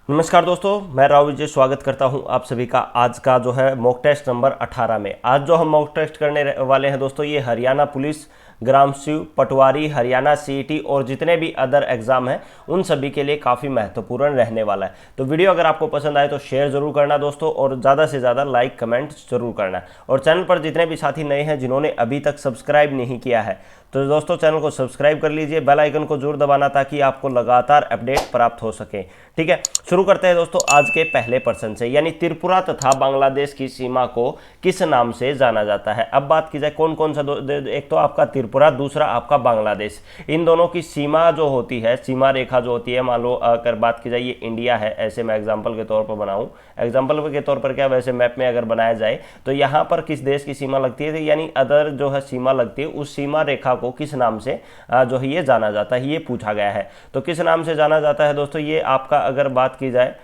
नमस्कार दोस्तों, मैं राव विजय स्वागत करता हूं आप सभी का आज का जो है मॉक टेस्ट नंबर 18 में। आज जो हम मॉक टेस्ट करने वाले हैं दोस्तों, ये हरियाणा पुलिस, ग्राम शिव, पटवारी, हरियाणा सीईटी और जितने भी अदर एग्जाम हैं उन सभी के लिए काफ़ी महत्वपूर्ण रहने वाला है। तो वीडियो अगर आपको पसंद आए तो शेयर जरूर करना दोस्तों, और ज़्यादा से ज़्यादा लाइक कमेंट जरूर करना। और चैनल पर जितने भी साथी नए हैं जिन्होंने अभी तक सब्सक्राइब नहीं किया है तो दोस्तों चैनल को सब्सक्राइब कर लीजिए, बेल आइकन को जरूर दबाना ताकि आपको लगातार अपडेट प्राप्त हो सके। ठीक है, शुरू करते हैं दोस्तों आज के पहले प्रश्न से, यानी त्रिपुरा तथा बांग्लादेश की सीमा को किस नाम से जाना जाता है। अब बात की जाए कौन कौन सा, एक तो आपका त्रिपुरा, दूसरा आपका बांग्लादेश। इन दोनों की सीमा जो होती है, सीमा रेखा जो होती है, मान लो अगर बात की जाए ये इंडिया है, ऐसे मैं एग्जाम्पल के तौर पर बनाऊं, एग्जाम्पल के तौर पर क्या, वैसे मैप में अगर बनाया जाए तो यहाँ पर किस देश की सीमा लगती है, यानी अदर जो है सीमा लगती है, उस सीमा रेखा को किस नाम से जो है ये जाना जाता है, ये पूछा गया है। तो किस नाम से जाना जाता है दोस्तों, ये आपका अगर बात की जाए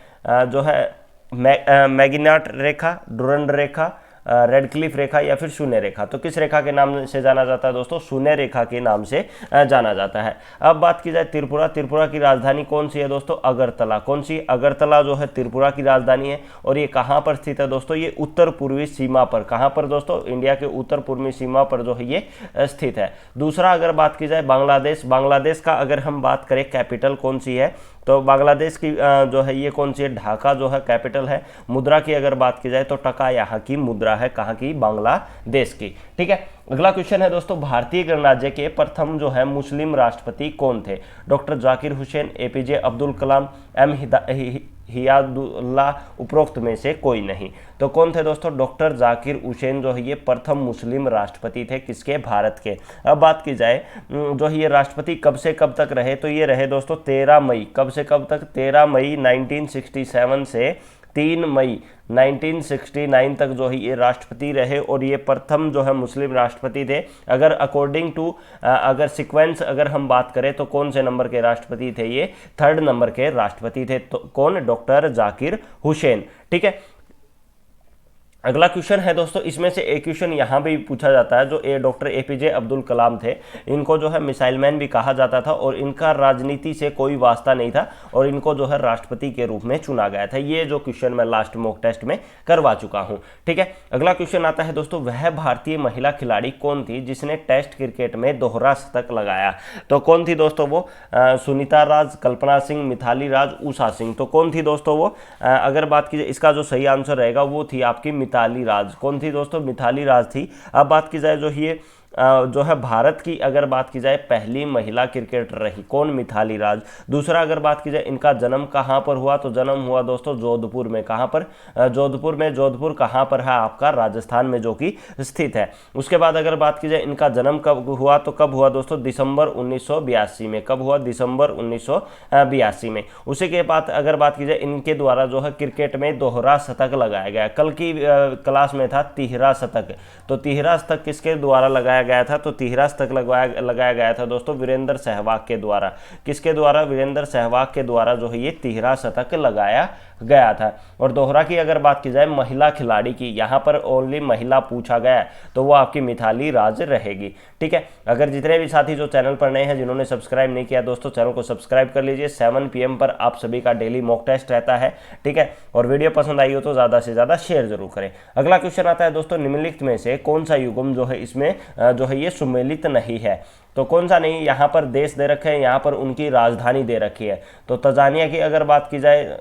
जो है मैगिनाट रेखा, डुरंड रेखा, रेड क्लिफ रेखा या फिर शून्य रेखा। तो किस रेखा के नाम से जाना जाता है दोस्तों, शून्य रेखा के नाम से जाना जाता है। अब बात की जाए त्रिपुरा, त्रिपुरा की राजधानी कौन सी है दोस्तों, अगरतला। कौन सी, अगरतला जो है त्रिपुरा की राजधानी है। और ये कहाँ पर स्थित है दोस्तों, ये उत्तर पूर्वी सीमा पर, कहाँ पर दोस्तों, इंडिया के उत्तर पूर्वी सीमा पर जो है ये स्थित है। दूसरा अगर बात की जाए बांग्लादेश, बांग्लादेश का अगर हम बात करें कैपिटल कौन सी है, तो बांग्लादेश की जो है ये कौन सी है, ढाका जो है कैपिटल है। मुद्रा की अगर बात की जाए तो टका यहाँ की मुद्रा है, कहाँ की, बांग्लादेश की। ठीक है, अगला क्वेश्चन है दोस्तों, भारतीय गणराज्य के प्रथम जो है मुस्लिम राष्ट्रपति कौन थे। Doctor Zakir Hussain, APJ Abdul Kalam, M Hidayatullah, उपरोक्त में से कोई नहीं। तो कौन थे दोस्तों, डॉक्टर जाकिर हुसैन जो है ये प्रथम मुस्लिम राष्ट्रपति थे, किसके, भारत के। अब बात की जाए जो है ये राष्ट्रपति कब से कब तक रहे, तो ये रहे दोस्तों 13 मई, कब से कब तक, 13 मई 1967 से 3 मई 1969 तक जो है ये राष्ट्रपति रहे। और ये प्रथम जो है मुस्लिम राष्ट्रपति थे। अगर अकॉर्डिंग टू अगर सीक्वेंस अगर हम बात करें तो कौन से नंबर के राष्ट्रपति थे, ये 3rd नंबर के राष्ट्रपति थे। तो कौन, डॉक्टर जाकिर हुसैन। ठीक है, अगला क्वेश्चन है दोस्तों, इसमें से एक क्वेश्चन यहाँ भी पूछा जाता है, जो डॉक्टर एपीजे अब्दुल कलाम थे, इनको जो है मिसाइल मैन भी कहा जाता था और इनका राजनीति से कोई वास्ता नहीं था और इनको जो है राष्ट्रपति के रूप में चुना गया था। ये जो क्वेश्चन मैं लास्ट मॉक टेस्ट में करवा चुका हूँ। ठीक है, अगला क्वेश्चन आता है दोस्तों, वह भारतीय महिला खिलाड़ी कौन थी जिसने टेस्ट क्रिकेट में दोहरा शतक लगाया। तो कौन थी दोस्तों वो, सुनीता राज, कल्पना सिंह, मिथाली राज, उषा सिंह। तो कौन थी दोस्तों वो, अगर बात की जाए इसका जो सही आंसर रहेगा वो थी आपकी मिताली राज। कौन थी दोस्तों, मिताली राज थी। अब बात की जाए जो ये जो है भारत की अगर बात की जाए पहली महिला क्रिकेटर रही, कौन, मिताली राज। दूसरा अगर बात की जाए इनका जन्म कहाँ पर हुआ, तो जन्म हुआ दोस्तों जोधपुर में। कहाँ पर, जोधपुर में। जोधपुर कहाँ पर है, आपका राजस्थान में जो कि स्थित है। उसके बाद अगर बात की जाए इनका जन्म कब हुआ, तो कब हुआ दोस्तों, दिसंबर 1982 में। कब हुआ, दिसंबर 1982 में। उसी के बाद अगर बात की जाए इनके द्वारा जो है क्रिकेट में दोहरा शतक लगाया गया। कल की क्लास में था तिहरा शतक, तो तिहरा शतक किसके द्वारा लगाया गया था, तो तिहरा शतक लगाया गया था दोस्तों वीरेंद्र सहवाग के द्वारा। किसके द्वारा, वीरेंद्र सहवाग के द्वारा जो है ये तिहरा शतक लगाया गया था। और दोहरा की अगर बात की जाए महिला खिलाड़ी की, यहाँ पर ओनली महिला पूछा गया तो वो आपकी मिताली राज रहेगी। ठीक है, अगर जितने भी साथी जो चैनल पर नए हैं जिन्होंने सब्सक्राइब नहीं किया दोस्तों, चैनल को सब्सक्राइब कर लीजिए। 7 PM पर आप सभी का डेली मॉक टेस्ट रहता है। ठीक है, और वीडियो पसंद आई हो तो ज़्यादा से ज़्यादा शेयर जरूर करें। अगला क्वेश्चन आता है दोस्तों, निम्नलिखित में से कौन सा युग्म जो है इसमें जो है ये सुमेलित नहीं है। तो कौन सा नहीं, यहाँ पर देश दे रखे हैं, यहाँ पर उनकी राजधानी दे रखी है। तो तंजानिया की अगर बात की जाए,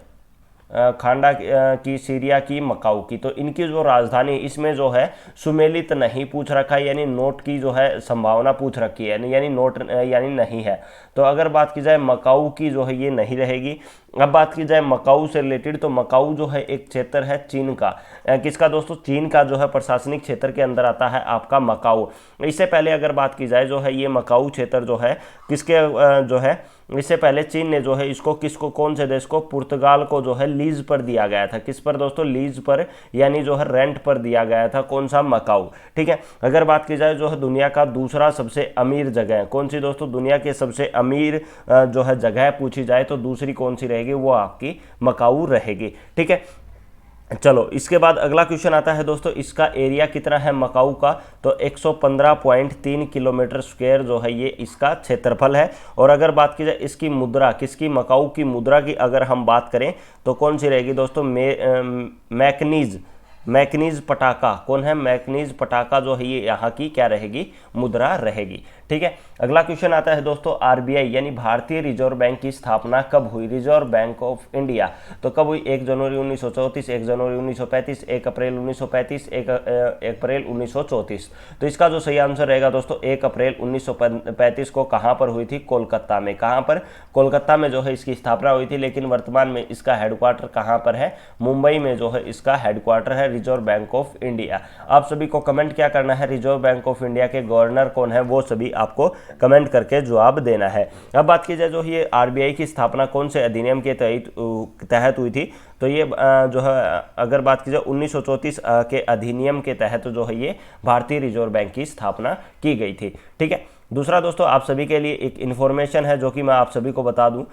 खांडा की, सीरिया की, मकाऊ की। तो इनकी जो राजधानी इसमें जो है सुमेलित नहीं पूछ रखा है, यानी नोट की जो है संभावना पूछ रखी है, यानी नोट यानी नहीं है। तो अगर बात की जाए मकाऊ की जो है ये नहीं रहेगी। अब बात की जाए मकाऊ से रिलेटेड, तो मकाऊ जो है एक क्षेत्र है चीन का। किसका दोस्तों, चीन का जो है प्रशासनिक क्षेत्र के अंदर आता है आपका मकाऊ। इससे पहले अगर बात की जाए जो है ये मकाऊ क्षेत्र जो है किसके जो है, इससे पहले चीन ने जो है इसको किसको, कौन से देश को, पुर्तगाल को जो है लीज पर दिया गया था। किस पर दोस्तों, लीज पर, यानी जो है रेंट पर दिया गया था। कौन सा, मकाऊ। ठीक है, अगर बात की जाए जो है दुनिया का दूसरा सबसे अमीर जगह, कौन सी दोस्तों, दुनिया के सबसे अमीर जो है जगह पूछी जाए तो दूसरी कौन सी रहेगी, वो आपकी मकाऊ रहेगी। ठीक है, चलो इसके बाद अगला क्वेश्चन आता है दोस्तों, इसका एरिया कितना है मकाऊ का, तो 115.3 किलोमीटर स्क्वायर जो है ये इसका क्षेत्रफल है। और अगर बात की जाए इसकी मुद्रा, किसकी, मकाऊ की मुद्रा की अगर हम बात करें तो कौन सी रहेगी दोस्तों, मैकनीज पटाका, कौन है, मैकनीज पटाका जो है ये यहाँ की क्या रहेगी, मुद्रा रहेगी। ठीक है, अगला क्वेश्चन आता है दोस्तों, आरबीआई यानी भारतीय रिजर्व बैंक की स्थापना कब हुई, रिजर्व बैंक ऑफ इंडिया, तो कब हुई, 1 जनवरी 1934, 1 जनवरी 1935, 1 अप्रैल 1935, 1 अप्रैल 1934। तो इसका जो सही आंसर रहेगा दोस्तों 1 अप्रैल 1935 को कहाँ पर हुई थी, कोलकाता में। कहाँ पर, कोलकाता में जो है इसकी स्थापना हुई थी, लेकिन वर्तमान में इसका हेडक्वार्टर कहाँ पर है, मुंबई में जो है इसका हेडक्वार्टर है रिजर्व बैंक ऑफ इंडिया। आप सभी को कमेंट क्या करना है, रिजर्व बैंक ऑफ इंडिया के गवर्नर कौन है, वो सभी आपको कमेंट करके जवाब देना है। अब बात की जाए जो ये आरबीआई की स्थापना कौन से अधिनियम के तहत हुई थी, तो ये जो है अगर बात की जाए 1934 के अधिनियम के तहत जो है ये भारतीय रिजर्व बैंक की स्थापना की गई थी। ठीक है, दूसरा दोस्तों आप सभी के लिए एक इन्फॉर्मेशन है जो कि मैं आप सभी को बता दूं,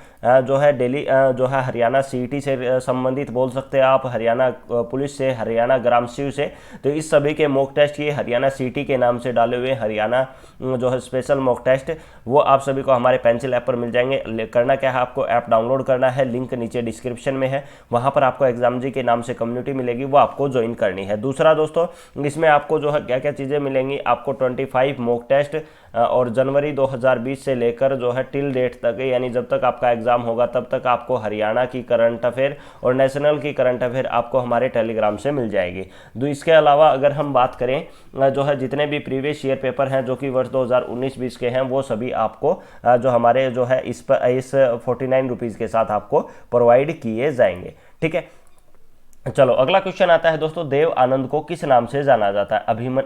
जो है दिल्ली जो है हरियाणा सीईटी से संबंधित बोल सकते हैं आप, हरियाणा पुलिस से, हरियाणा ग्राम सेवक से। तो इस सभी के मॉक टेस्ट ये हरियाणा सीईटी के नाम से डाले हुए हरियाणा जो है स्पेशल मॉक टेस्ट, वो आप सभी को हमारे पेंसिल ऐप पर मिल जाएंगे। करना क्या है, आपको ऐप डाउनलोड करना है, लिंक नीचे डिस्क्रिप्शन में है, वहाँ पर आपको एग्जाम जी के नाम से कम्युनिटी मिलेगी, वो आपको ज्वाइन करनी है। दूसरा दोस्तों इसमें आपको जो है क्या क्या चीज़ें मिलेंगी, आपको 25 मॉक टेस्ट और जनवरी 2020 से लेकर जो है टिल डेट तक, यानी जब तक आपका एग्जाम होगा तब तक आपको हरियाणा की करंट अफेयर और नेशनल की करंट अफेयर आपको हमारे टेलीग्राम से मिल जाएगी। इसके अलावा अगर हम बात करें जो है जितने भी प्रीवियस ईयर पेपर हैं जो कि वर्ष 2019-20 के हैं, वो सभी आपको जो हमारे जो है इस 49 रुपीज़ के साथ आपको प्रोवाइड किए जाएंगे। ठीक है, चलो अगला क्वेश्चन आता है दोस्तों, देव आनंद को किस नाम से जाना जाता है,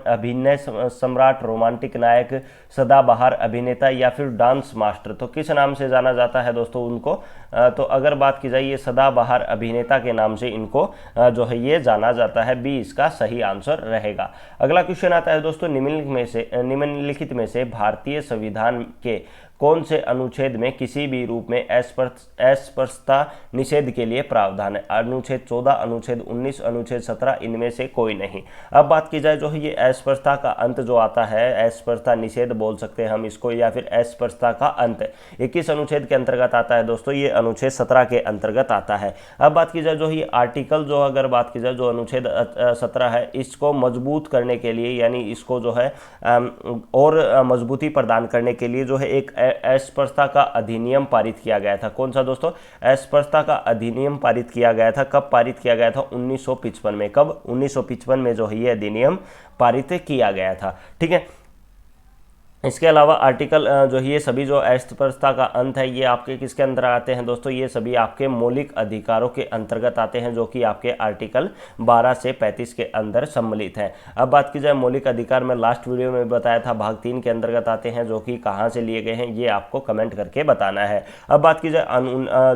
अभिनय सम्राट, रोमांटिक नायक, सदाबहार अभिनेता या फिर डांस मास्टर, तो किस नाम से जाना जाता है दोस्तों उनको, तो अगर बात की जाए ये सदाबहार अभिनेता के नाम से इनको जो है ये जाना जाता है, बी इसका सही आंसर रहेगा। अगला क्वेश्चन आता है दोस्तों, निम्नलिखित में से भारतीय संविधान के कौन से अनुच्छेद में किसी भी रूप में अस्पृश्यता निषेध के लिए प्रावधान है, अनुच्छेद 14, अनुच्छेद 19, अनुच्छेद 17, इनमें से कोई नहीं। अब बात की जाए जो है ये अस्पृश्यता का अंत जो आता है, अस्पृश्यता निषेध बोल सकते हैं हम इसको, या फिर अस्पृश्यता का अंत, ये किस अनुच्छेद के अंतर्गत आता है दोस्तों, ये अनुच्छेद 17 के अंतर्गत आता है। अब बात की जाए जो ये आर्टिकल जो अगर बात की जाए जो अनुच्छेद 17 है, इसको मजबूत करने के लिए, यानी इसको जो है और मजबूती प्रदान करने के लिए जो है एक अस्पृश्यता का अधिनियम पारित किया गया था। कौन सा दोस्तों, अस्पृश्यता का अधिनियम पारित किया गया था। कब पारित किया गया था, 1955 में। कब, 1955 में जो है ये अधिनियम पारित किया गया था। ठीक है, इसके अलावा आर्टिकल जो ये सभी जो अस्पृश्यता का अंत है, ये आपके किसके अंदर आते हैं दोस्तों, ये सभी आपके मौलिक अधिकारों के अंतर्गत आते हैं, जो कि आपके आर्टिकल 12 से 35 के अंदर सम्मिलित हैं। अब बात की जाए मौलिक अधिकार, मैं लास्ट वीडियो में बताया था भाग 3 के अंतर्गत आते हैं, जो कि कहाँ से लिए गए हैं ये आपको कमेंट करके बताना है। अब बात की जाए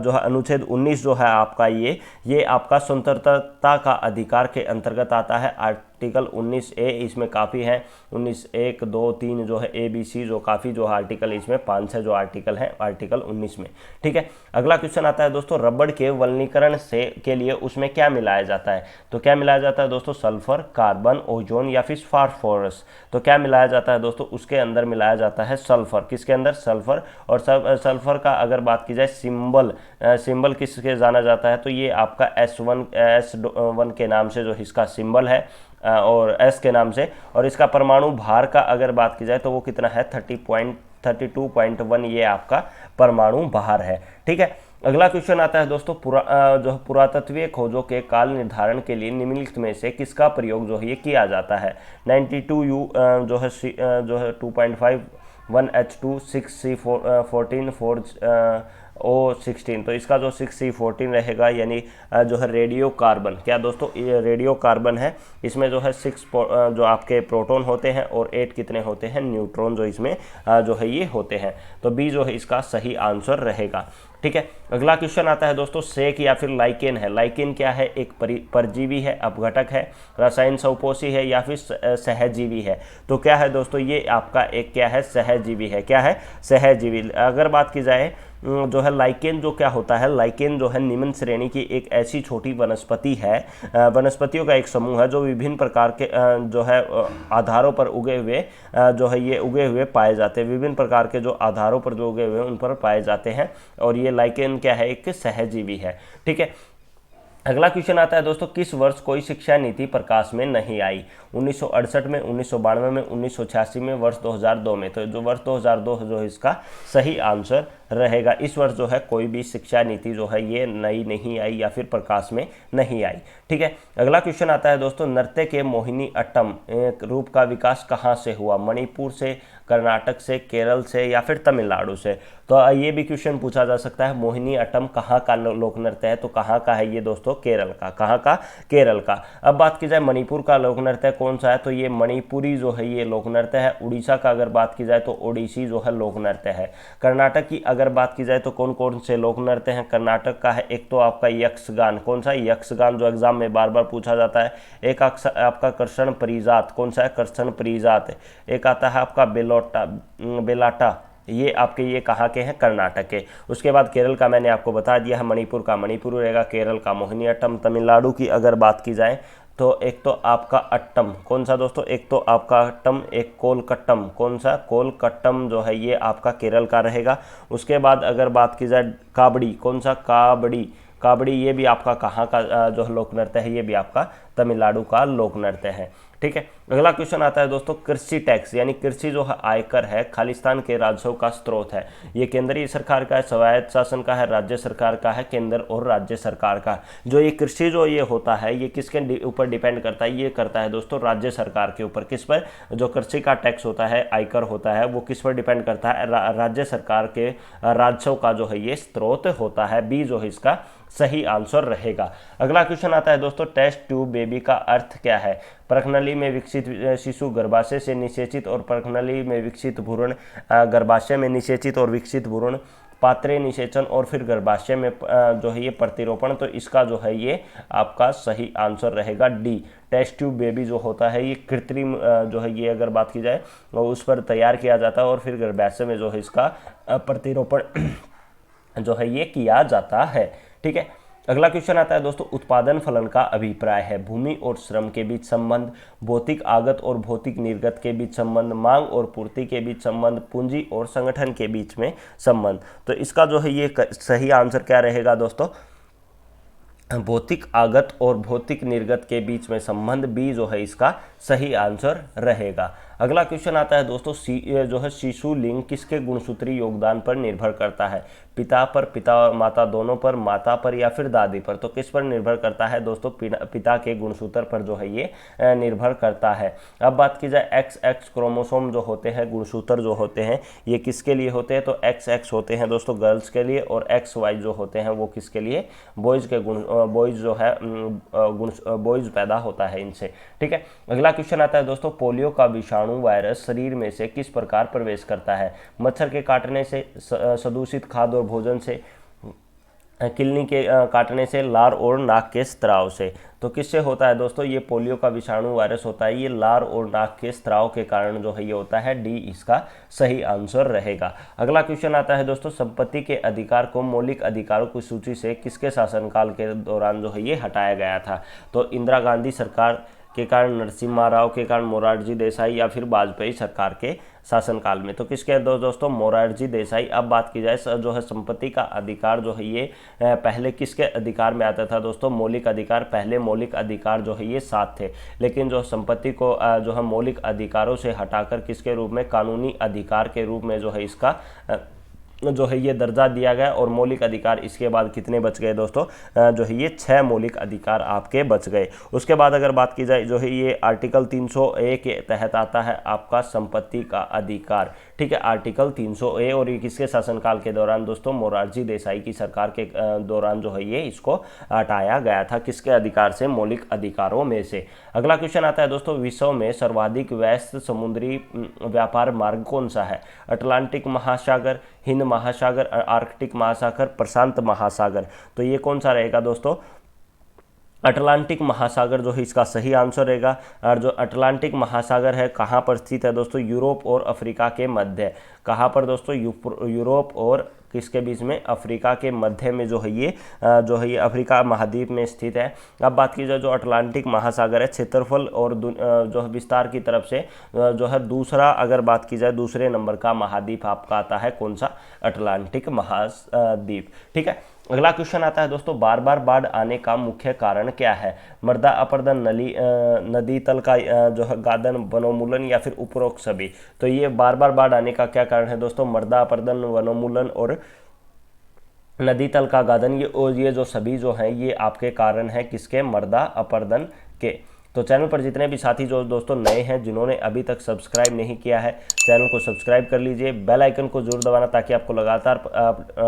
जो है अनुच्छेद 19 जो है आपका ये आपका स्वतंत्रता का अधिकार के अंतर्गत आता है। आर्टिकल 19A इसमें काफ़ी है, 19(1), 2, 3 जो है ABC जो काफ़ी जो है आर्टिकल, इसमें 5-6 जो आर्टिकल हैं आर्टिकल 19 में। ठीक है, अगला क्वेश्चन आता है दोस्तों, रबड़ के वल्कनीकरण से के लिए उसमें क्या मिलाया जाता है, तो क्या मिलाया जाता है दोस्तों, सल्फर, कार्बन, ओजोन या फिर फास्फोरस, तो क्या मिलाया जाता है दोस्तों, उसके अंदर मिलाया जाता है सल्फर। किसके अंदर, सल्फर। और सल्फर का अगर बात की जाए सिंबल किसके जाना जाता है, तो ये आपका S1 के नाम से जो इसका सिंबल है, और S के नाम से। और इसका परमाणु भार का अगर बात की जाए तो वो कितना है, 32.1 ये आपका परमाणु भार है। ठीक है, अगला क्वेश्चन आता है दोस्तों, जो पुरातत्वीय खोजों के काल निर्धारण के लिए निम्नलिखित में से किसका प्रयोग जो है ये किया जाता है, 92U जो है 2.5 1H2 6C14 4O16, तो इसका जो 6C14 रहेगा, यानी जो है रेडियो कार्बन। क्या दोस्तों, ये रेडियो कार्बन है, इसमें जो है 6 जो आपके प्रोटॉन होते हैं और 8 कितने होते हैं, न्यूट्रॉन जो इसमें जो है ये होते हैं। तो बी जो है इसका सही आंसर रहेगा। ठीक है, अगला क्वेश्चन आता है दोस्तों, सेक या फिर लाइकेन है। लाइकेन क्या है, एक परजीवी है, अपघटक है, रसायन स्वपोषी है या फिर सहजीवी है, तो क्या है दोस्तों, ये आपका एक क्या है, सहजीवी है। क्या है, सहजीवी। अगर बात की जाए जो है लाइकेन जो क्या होता है, लाइकेन जो है निम्न श्रेणी की एक ऐसी छोटी वनस्पति है, वनस्पतियों का एक समूह है जो विभिन्न प्रकार के जो है आधारों पर उगे हुए जो है ये उगे हुए पाए जाते हैं, विभिन्न प्रकार के जो आधारों पर जो उगे हुए उन पर पाए जाते हैं। और ये लाइकेन क्या है, एक सहजीवी है। ठीक है, अगला क्वेश्चन आता है दोस्तों, किस वर्ष कोई शिक्षा नीति प्रकाश में नहीं आई? 1968 में, 1992 में, 1986 में, वर्ष 2002 में। तो जो वर्ष 2002 जो है इसका सही आंसर रहेगा। इस वर्ष जो है कोई भी शिक्षा नीति जो है ये नई नहीं आई या फिर प्रकाश में नहीं आई। ठीक है, अगला क्वेश्चन आता है दोस्तों, नृत्य के मोहिनी अट्टम रूप का विकास कहाँ से हुआ? मणिपुर से, कर्नाटक से, केरल से या फिर तमिलनाडु से? तो ये भी क्वेश्चन पूछा जा सकता है, मोहिनी अट्टम कहाँ का लोक नृत्य है? तो कहाँ का है ये दोस्तों? केरल का। कहाँ का? केरल का। अब बात की जाए मणिपुर का लोक नृत्य कौन सा है? तो ये मणिपुरी जो है ये लोक नृत्य है। उड़ीसा का अगर बात की जाए तो ओडिसी जो है लोक नृत्य है। कर्नाटक की अगर बात की जाए तो कौन कौन से लोक नृत्य हैं? कर्नाटक का है एक तो आपका यक्षगान। कौन सा? यक्षगान, जो एग्जाम में बार बार पूछा जाता है। एक आपका कृष्ण परिजात। कौन सा है? कृष्ण परिजात। एक आता है आपका बेलाटा, ये आपके ये कहाँ के हैं? कर्नाटक के। उसके बाद केरल का मैंने आपको बता दिया है, मणिपुर का मणिपुर रहेगा, केरल का मोहिनी अट्टम। तमिलनाडु की अगर बात की जाए तो एक तो आपका अट्टम। कौन सा दोस्तों? एक तो आपका अट्टम, एक कोलकट्टम। कौन सा? कोलकट्टम जो है ये आपका केरल का रहेगा। उसके बाद अगर बात की जाए काबड़ी। कौन सा? काबड़ी। काबड़ी ये भी आपका कहाँ का जो लोक नृत्य है? ये भी आपका तमिलनाडु का लोक नृत्य है। ठीक है, अगला क्वेश्चन आता है दोस्तों, कृषि टैक्स यानी कृषि जो है आयकर है, खालिस्तान के राजस्व का स्रोत है। ये केंद्रीय सरकार का है, स्वायत्त शासन का है, राज्य सरकार का है, केंद्र और राज्य सरकार का। जो ये कृषि जो ये होता है ये किसके ऊपर डिपेंड करता है? ये करता है दोस्तों राज्य सरकार के ऊपर। किस पर? जो कृषि का टैक्स होता है, आयकर होता है, वो किस पर डिपेंड करता है? राज्य सरकार के राजस्व का जो है ये स्रोत होता है। बी जो है इसका सही आंसर रहेगा। अगला क्वेश्चन आता है दोस्तों, टेस्ट ट्यूब बेबी का अर्थ क्या है? प्रखनली में विकसित शिशु, गर्भाशय से निषेचित और प्रखनली में विकसित भ्रूण, गर्भाशय में निषेचित और विकसित भ्रूण, पात्रे निषेचन और फिर गर्भाशय में जो है ये प्रतिरोपण। तो इसका जो है ये आपका सही आंसर रहेगा डी। टेस्ट ट्यूब बेबी जो होता है ये कृत्रिम जो है ये अगर बात की जाए तो उस पर तैयार किया जाता है और फिर गर्भाशय में जो है इसका प्रतिरोपण जो है ये किया जाता है। ठीक है, अगला क्वेश्चन आता है दोस्तों, उत्पादन फलन का अभिप्राय है। भूमि और श्रम के बीच संबंध, भौतिक आगत और भौतिक निर्गत के बीच संबंध, मांग और पूर्ति के बीच संबंध, पूंजी और संगठन के बीच में संबंध। तो इसका जो है ये सही आंसर क्या रहेगा दोस्तों? भौतिक आगत और भौतिक निर्गत के बीच में संबंध। बी जो है इसका सही आंसर रहेगा। अगला क्वेश्चन आता है दोस्तों, जो है शिशु लिंग किसके गुणसूत्री योगदान पर निर्भर करता है? पिता पर, पिता और माता दोनों पर, माता पर या फिर दादी पर? तो किस पर निर्भर करता है दोस्तों? पिता के गुणसूत्र पर जो है ये निर्भर करता है। अब बात की जाए XX क्रोमोसोम जो होते हैं, गुणसूत्र जो होते हैं ये किसके लिए होते हैं? तो XX होते हैं दोस्तों गर्ल्स के लिए और XY जो होते हैं वो किसके लिए? बॉयज़ के बॉयज़ जो है बॉयज़ पैदा होता है इनसे। ठीक है, अगला क्वेश्चन आता है दोस्तों, पोलियो का विषाणु वायरस शरीर में से किस प्रकार प्रवेश करता है? मच्छर के काटने से, सदूषित खाद्य और भोजन से, किलनी के काटने से, लार और नाक के स्त्राव से? तो किससे होता है दोस्तों? ये पोलियो का विषाणु वायरस होता है ये लार और नाक के स्त्राव के कारण जो है ये होता है। डी इसका सही आंसर रहेगा। अगला क्वेश्चन आता है दोस्तों, संपत्ति के अधिकार को मौलिक अधिकारों की सूची से किसके शासनकाल के दौरान जो है ये हटाया गया था? तो इंदिरा गांधी सरकार के कारण, नरसिम्हा राव के कारण, मोरारजी देसाई या फिर वाजपेयी सरकार के शासनकाल में? तो किसके दोस्तों? मोरारजी देसाई। अब बात की जाए जो है संपत्ति का अधिकार जो है ये पहले किसके अधिकार में आता था दोस्तों? मौलिक अधिकार। पहले मौलिक अधिकार जो है ये 7 थे, लेकिन जो संपत्ति को जो है मौलिक अधिकारों से हटाकर किसके रूप में? कानूनी अधिकार के रूप में जो है इसका जो है ये दर्जा दिया गया। और मौलिक अधिकार इसके बाद कितने बच गए दोस्तों? जो है ये 6 मौलिक अधिकार आपके बच गए। उसके बाद अगर बात की जाए जो है ये आर्टिकल 300A के तहत आता है आपका संपत्ति का अधिकार। ठीक है, आर्टिकल 300A, और ये किसके शासनकाल के दौरान दोस्तों? मोरारजी देसाई की सरकार के दौरान जो है ये इसको हटाया गया था। किसके अधिकार से? मौलिक अधिकारों में से। अगला क्वेश्चन आता है दोस्तों, विश्व में सर्वाधिक व्यस्त समुद्री व्यापार मार्ग कौन सा है? अटलांटिक महासागर, हिंद महासागर, आर्कटिक महासागर, प्रशांत महासागर? तो ये कौन सा रहेगा दोस्तों? अटलांटिक महासागर जो है इसका सही आंसर रहेगा। और जो अटलांटिक महासागर है कहाँ पर स्थित है दोस्तों? यूरोप और अफ्रीका के मध्य। कहाँ पर दोस्तों? यूरोप और किसके बीच में, अफ्रीका के मध्य में जो है ये अफ्रीका महाद्वीप में स्थित है। अब बात की जाए जो अटलांटिक महासागर है क्षेत्रफल और जो है विस्तार की तरफ से जो है दूसरा, अगर बात की जाए दूसरे नंबर का महाद्वीप आपका आता है कौन सा, अटलांटिक महाद्वीप। ठीक है, अगला क्वेश्चन आता है दोस्तों, बार बार बाढ़ आने का मुख्य कारण क्या है, मृदा अपरदन, नदी तल का जो है गादन, वनोन्मूलन या फिर उपरोक्त सभी। तो ये बार बार बाढ़ आने का क्या कारण है दोस्तों, मृदा अपरदन, वनोन्मूलन और नदी तल का गादन, ये जो सभी जो हैं ये आपके कारण हैं किसके, मृदा अपरदन के। तो चैनल पर जितने भी साथी जो दोस्तों नए हैं, जिन्होंने अभी तक सब्सक्राइब नहीं किया है, चैनल को सब्सक्राइब कर लीजिए, बेल आइकन को जरूर दबाना ताकि आपको लगातार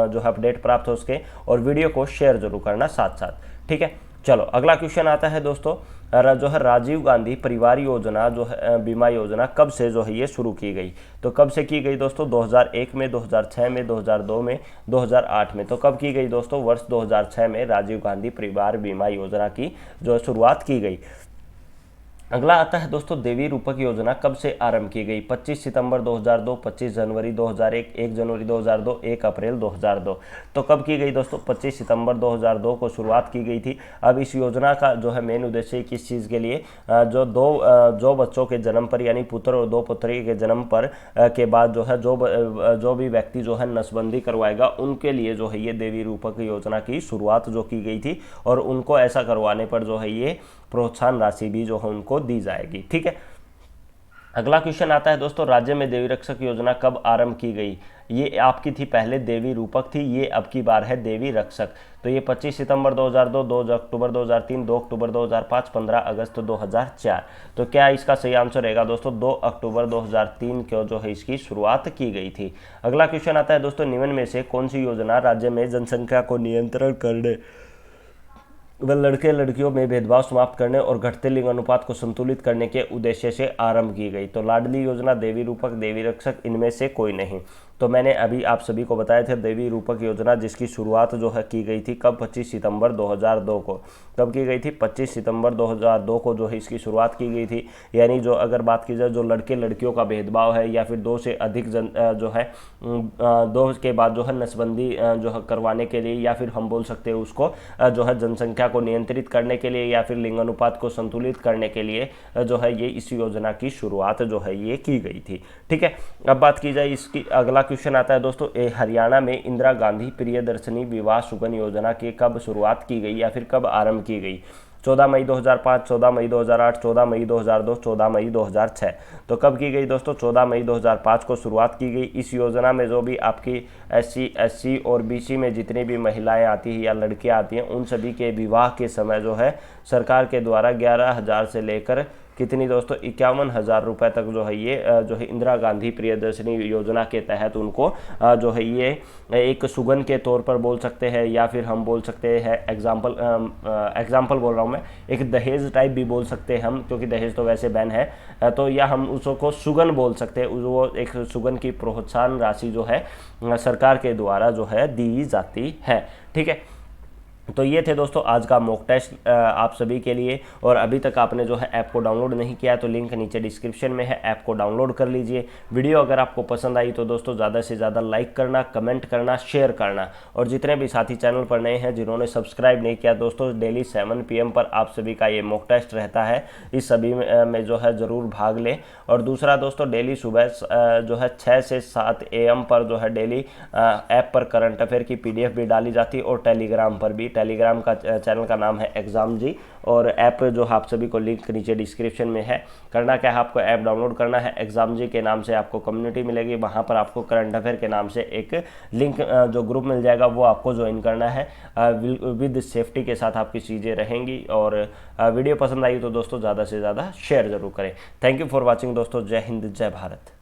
जो है अपडेट प्राप्त हो सके, और वीडियो को शेयर जरूर करना साथ साथ। ठीक है, चलो अगला क्वेश्चन आता है दोस्तों, जो है राजीव गांधी परिवार योजना जो है बीमा योजना कब से जो है ये शुरू की गई। तो कब से की गई दोस्तों, 2001 में, 2006 में, 2002 में, 2008 में। तो कब की गई दोस्तों, वर्ष 2006 में राजीव गांधी परिवार बीमा योजना की जो शुरुआत की गई। अगला आता है दोस्तों, देवी रूपक योजना कब से आरंभ की गई, 25 सितंबर 2002, 25 जनवरी 2001, 1 जनवरी 2002, 1 अप्रैल 2002। तो कब की गई दोस्तों, 25 सितंबर 2002 को शुरुआत की गई थी। अब इस योजना का जो है मेन उद्देश्य किस चीज़ के लिए, जो बच्चों के जन्म पर यानी पुत्र और दो पुत्री के जन्म पर के बाद जो है जो भी व्यक्ति जो है नसबंदी करवाएगा उनके लिए जो है ये देवी रूपक योजना की शुरुआत जो की गई थी, और उनको ऐसा करवाने पर जो है ये प्रोत्साहन राशि भी जो है उनको दी जाएगी। ठीक है, अगला क्वेश्चन आता है दोस्तों, राज्य में देवी रक्षक योजना कब आरंभ की गई। ये आपकी थी पहले देवी रूपक थी, ये अब की बार है देवी रक्षक। तो ये 25 सितंबर 2002, 2 अक्टूबर 2003, 2 अक्टूबर 2005, 15 अगस्त 2004। तो क्या इसका सही आंसर रहेगा दोस्तों, 2 अक्टूबर 2003 को जो है इसकी शुरुआत की गई थी। अगला क्वेश्चन आता है दोस्तों, निम्न में से कौन सी योजना राज्य में जनसंख्या को नियंत्रण करने व लड़के लड़कियों में भेदभाव समाप्त करने और घटते लिंग अनुपात को संतुलित करने के उद्देश्य से आरंभ की गई। तो लाडली योजना, देवी रूपक, देवी रक्षक, इनमें से कोई नहीं। तो मैंने अभी आप सभी को बताया था देवी रूपक योजना जिसकी शुरुआत जो है की गई थी कब, 25 सितंबर 2002 को। कब की गई थी, 25 सितंबर 2002 को जो है इसकी शुरुआत की गई थी। यानी जो अगर बात की जाए जो लड़के लड़कियों का भेदभाव है या फिर 2 से अधिक जो है 2 के बाद जो है नसबंदी जो है करवाने के लिए, या फिर हम बोल सकते हैं उसको जो है जनसंख्या को नियंत्रित करने के लिए या फिर लिंग अनुपात को संतुलित करने के लिए जो है ये इस योजना की शुरुआत जो है ये की गई थी। ठीक है, अब बात की जाए इसकी, अगला क्वेश्चन आता है दोस्तों, हरियाणा में इंदिरा गांधी प्रियदर्शनी विवाह सुगन योजना की कब शुरुआत की गई या फिर कब आरंभ की गई। 14 मई 2005, 14 मई 2008, 14 मई 2002, 14 मई 2006। तो कब की गई दोस्तों, 14 मई 2005 को शुरुआत की गई। इस योजना में जो भी आपकी SC और BC में जितनी भी महिलाएं आती हैं या लड़कियां आती हैं उन सभी के विवाह के समय जो है सरकार के द्वारा 11,000 से लेकर कितनी दोस्तों 51,000 रुपये तक जो है ये जो है इंदिरा गांधी प्रियदर्शनी योजना के तहत उनको जो है ये एक सुगन के तौर पर बोल सकते हैं, या फिर हम बोल सकते हैं एग्जाम्पल बोल रहा हूँ मैं, एक दहेज टाइप भी बोल सकते हैं हम, क्योंकि दहेज तो वैसे बैन है। तो या हम उसको सुगन बोल सकते हैं, वो एक सुगन की प्रोत्साहन राशि जो है सरकार के द्वारा जो है दी जाती है। ठीक है, तो ये थे दोस्तों आज का मॉक टेस्ट आप सभी के लिए। और अभी तक आपने जो है ऐप को डाउनलोड नहीं किया तो लिंक नीचे डिस्क्रिप्शन में है, ऐप को डाउनलोड कर लीजिए। वीडियो अगर आपको पसंद आई तो दोस्तों ज़्यादा से ज़्यादा लाइक करना, कमेंट करना, शेयर करना। और जितने भी साथी चैनल पर नए हैं जिन्होंने सब्सक्राइब नहीं किया दोस्तों, डेली 7 PM पर आप सभी का ये मॉक टेस्ट रहता है, इस सभी में जो है ज़रूर भाग लें। और दूसरा दोस्तों, डेली सुबह जो है 6 से 7 AM पर जो है डेली ऐप पर करंट अफेयर की PDF भी डाली जाती है, और टेलीग्राम पर भी। टेलीग्राम का चैनल का नाम है एग्जाम जी, और ऐप जो आप सभी को लिंक नीचे डिस्क्रिप्शन में है। करना क्या है, आपको ऐप डाउनलोड करना है, एग्जाम जी के नाम से आपको कम्युनिटी मिलेगी, वहाँ पर आपको करंट अफेयर के नाम से एक लिंक जो ग्रुप मिल जाएगा वो आपको ज्वाइन करना है। विद सेफ्टी के साथ आपकी चीज़ें रहेंगी। और वीडियो पसंद आई तो दोस्तों ज़्यादा से ज़्यादा शेयर जरूर करें। थैंक यू फॉर वॉचिंग दोस्तों। जय हिंद, जय भारत।